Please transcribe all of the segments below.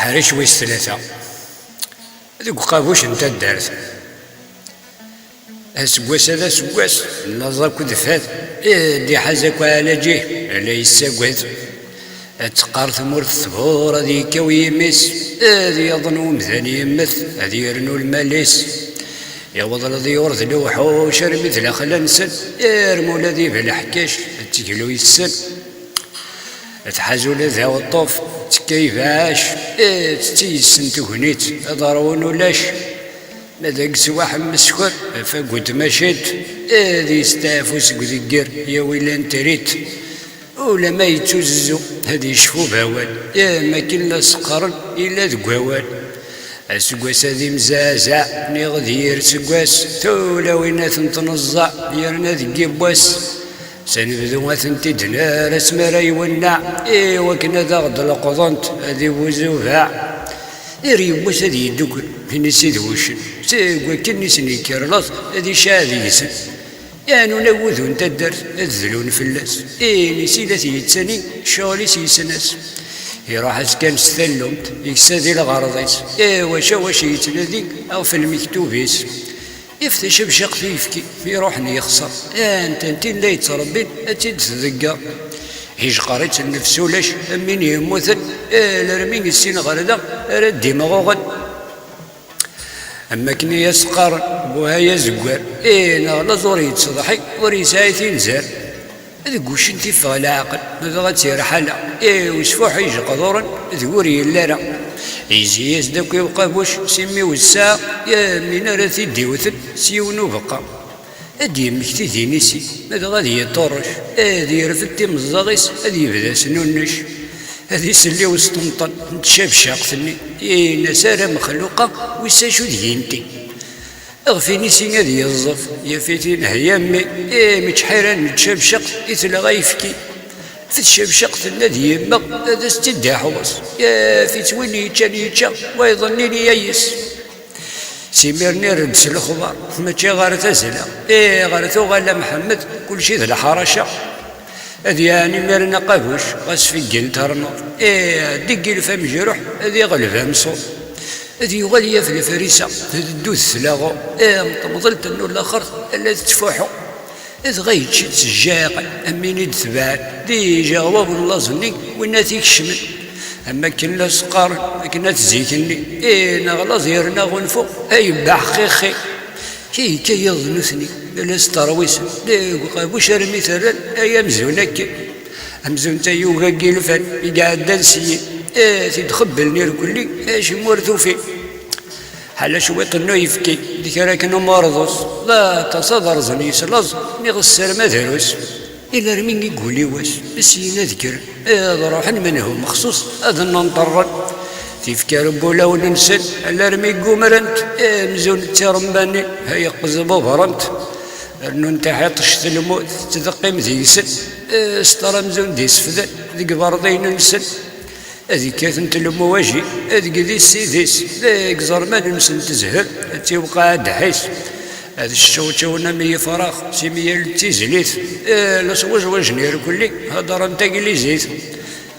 حريش ويس ثلاثة هذوك قابوش نتا دارت اسكواس هذا سكواس نظر كود فات دي حازك على جيه على يساكوات تقار ثمور الثبور هذي كاوي يمس هذي يظنو مثاني يمث هذي يرنو الماليس يا وضل ذي ورث لوحوش مثل خلا نسل يرمو الذي بلا حكاش تقلو يسل تحازو لذا والطوف تكيفاش تتيسن تهنيت ضرون ولاش ماذاك سواح مسكر فقلت مشيت هذي استعفوس قذكر يا ويلان تريت ولا ما يتوززو هذي يشفو بهوال يا ما كلا سقرن إلا ذقوال السقواس هذي مزازع نغذير سقواس تولا وين تنتنزع يرنا ذقي بواس سنبذو تنتدنا رسم راي ونع وكنا ذا غد القضنت هذي وزوفاع يريبوس هذي يدوكل من سيد وشن سيقوا كني سنيكر لط هذي شاذي يسن يعني نوذو نتدر الذلون فلاس نسيلة يتسني شغلي سيسناس راح كان ستلمت يكسادي الغرضيس واش يتنادي او في المكتوبيس يفتش بشق فيفكي يروحني يخسر انت لا يتربين اتيد تذكر هيج قريت النفس ولاش من يموثن لرمين السين غردا ردي مغوغن اما كني يسقر بوها يزقر نغلط وري تصضحي وري سايثين زار هذا وش انت فغ العقل هذا غتسير حالة وشفوح يجي قدورا ذوري اللارا يزي يزدك يبقى بوش سمي والساعة يا من راه ديوثن سيونو بقى هادي مكتي دينيسي هذا غادي يطرش هادي يرفد مزاغيس هادي يبدا سنونش هادي سلي وسطنطن نتشاف شاقثني نسارة مخلوقة ويساشو دينتي اغفيني سين هذي يظف يا فيتين هيامي متحيران نتشبشق يتلغى يفكي في الشبشق الذي يما هذا استدى حوص يا فيت وين يتشا ويظنني ييس سيميرني ردس الخضار ماشي غير تزلا غير ثوغالا محمد كل شيء ذا الحرشه هذي يعني ميرنا قابوش غاس في الجنتر نور دقي الفم جروح هذي غلبها مصور هذي يغالية في الفريسة تدوث لاغو مطمضلت انو الاخر الا تتفوحو اذ غيتشي تسجاق اميني دثبان ديجا غواب الله ظني وينا تيكشمل اما كنا سقار كنا تزيكني نغلا زيرنا غنفو اي حقيقي كي يظنثني لا سترويس قابوش رمي ثران ايام زونك امزون تا يوغا كيلفان يقعد دانسيين تتخبلني الكلي اش مورثو فيه حالا شويط انو يفكي ديك راكنو مرضوس لا تصدر زنيس لز نغسر ما داروس الا رمين يقولي واش بس ينذكر روحا منهم مخصوص هذا ننطرن تيفكر بولا وننسل الا رمي قمرنت مزون ترمباني هيا قزبو برنت انو انت حيطش الموت تدقي مذيسن استرى مزون ديس فذا ذيك برضي ننسل هذي كانت المواجهة هذي قدي السيديس ذاك زرمان نمسن تزهر تيبقى عاد حيس هذا الشوشونا مية فراغ سيمية التيزليت لا سواج وجنير كلي هذا رانتاقي لي زيت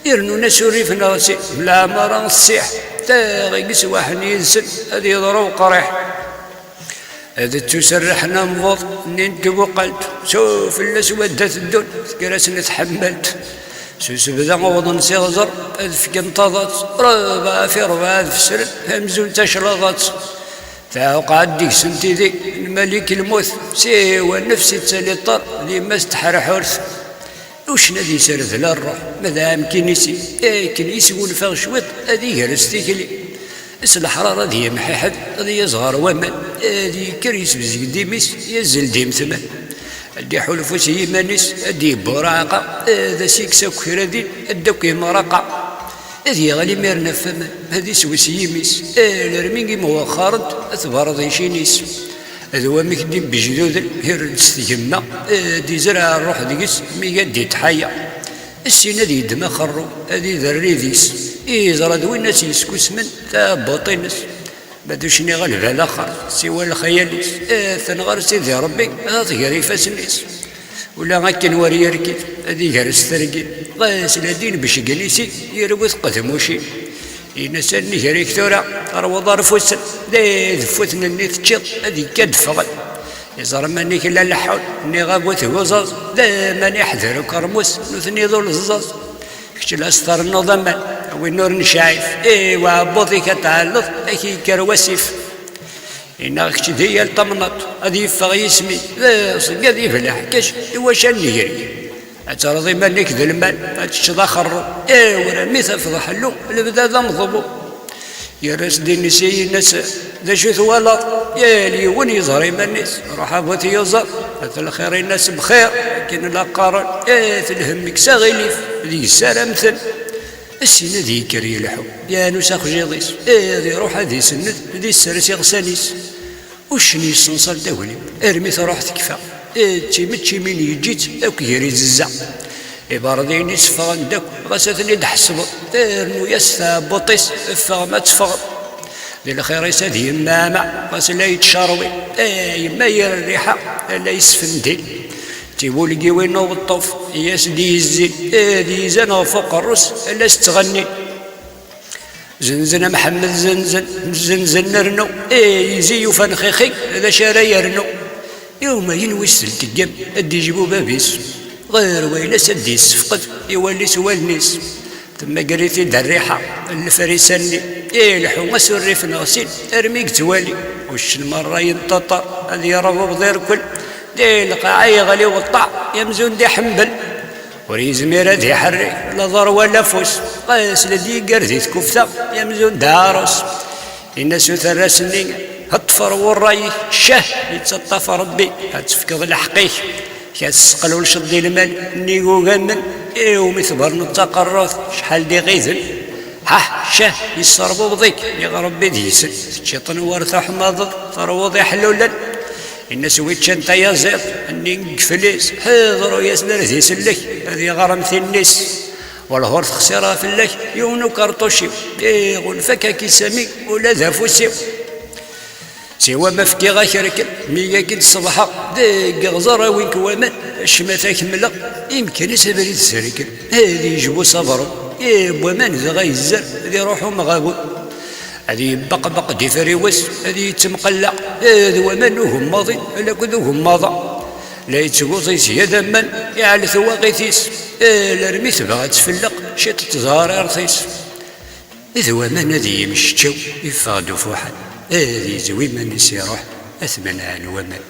يرنو نسوري في ناسي بلا مرة الصيح تا غيقس واحد ينسن هذي يضرو قريح هذا تسرحنا مفوض ننتبو قلت شوف الاسود الدون كراسنا تحملت سوسبدا وضن سيغزر في قنطاضات ربع في ربع في سر همزون تشرضات فوقع ديك سنتي ذي الملك الموت سيوى نفسي تسلطر اللي ما استحر حرث وش ندي سرد للروح ماذا يمكن يسي كن يسوون فغ شويط هذه هرستيك لي اس الحرارة ذي يمحي حد هذه يصغر ومن هذه كريس بزيك ديميس يزل ديم ثمن أدي حلفو سيمانيس أدي براقة هذا سيكسا كيرادين أدوكي مراقة هذي غالي ميرنا فما هذي سوسيميس الرمينكي مؤخرا أثبار شينيس هذا هو مكدي بجدود هيرد استجمع دي زرع الروح ديس ميقدي تحيا السنة دي دما خرو هذي ذريذيس إذا دوين ناس يسكوس من تابطينس بدوشني غالب على الاخر سوى الخياليس ثنغار سيدي ربي غير فاسنيس ولا غاكن وري ركيت هذه غير استرقي غاس الدين باش جليسي يروث قدموشي إنسان نهريك ثورة روض رفوس لا ذفوتنا اللي تشط هذيك كدفغل يزار ماني كلا لحول ني غابوت وزاز لا ماني يحذر كرموس نثني ذو الزاز كتش الأستر النظمان وين نور نشايف وعبوطي كتعلق أكي كرواسيف إنا كتش ديال الطمنط هذي يفغ يسمي لا صقادي فلاح كاش واش نهري اعترضي مالك ذا المال هاتشضا خرو ورا ميثا فضح له البدا ذا مضبو يا راس دي النسي الناس ذا شو ثوالا يا ليون يزهري ما الناس روح ابوتي يزر هات الخير الناس بخير لكن لا قارن تلهمك ساغيليف ذي السلام مثل السنة ذي كري الحو يا نسخ جيضيس ذي روح هذي سند ذي السرس يغسانيس وشني السنصال دولي ارمي تروح تكفى تيمتشي من يجيت اوك يري ززع إبارديني سفغ عندك غاساتني دحسب تيرنو يسفى بوطيس فغ ما تفغ ذي الخير يساد يمامع غاس لا يتشاروي يما ير الريحة لا يسفندي تيبولقي وينو بالطوف ياس ديزي ديزان فوق الرس لا ستغني زنزن محمد زنزن نرنو يزيو فنخيخي هذا شارع يرنو يوم ينوي السلتقم ادي يجيبو بابيس غير ويلا سدي السفقد يولي سوى الناس ثم قريتي دا الريحة الفريساني الحومة سري في نغسيل ارميك توالي وش المرة ينتطر هذي يربو بضير كل دي القاعة يغلي والطع يمزون دي حنبل وريزمير دي حري لا ضر ولا فوس قاس لدي قرزي كفتة يمزون داروس الناس ثرسني هطفر والراي شه يتسطف ربي هتفكض الحقيق كتسقلو لشدي المال نيقو غمن ومثبر نتقرث شحال دي غيزن شه يصربو بضيك يغربي ديسن تشيطن ورثة حماض تروض يحلولا الناس ويتشان تا يزيط اني نقفليس حضروا ياسنر ذي سلك هذي غرمت الناس والهورث خسيرها في اللك يونو كارطوشي غنفكا كيسامي ولا ذا فوسيو سوا ما فكي غاكركل ميا كنت الصباح داك غزارة وين كوامان الشماتا كملا يمكن يسابري تسركل هذي يجبو صبرو بوامان ذا غايزر هذي روحو مغابو هذي بقبق دي فريوس هذي يتمقلع هذي وامان وهم ماضي الا كذو هم ماضى لا يتسوزي سيادا من يعلى ثواغيثيس لا رميت بغا تفلق شي تتظاهر ارثيس إذا وامان هذي يمشتشو يفادو فوحل هذي زوي من يروح أثمن عن ومن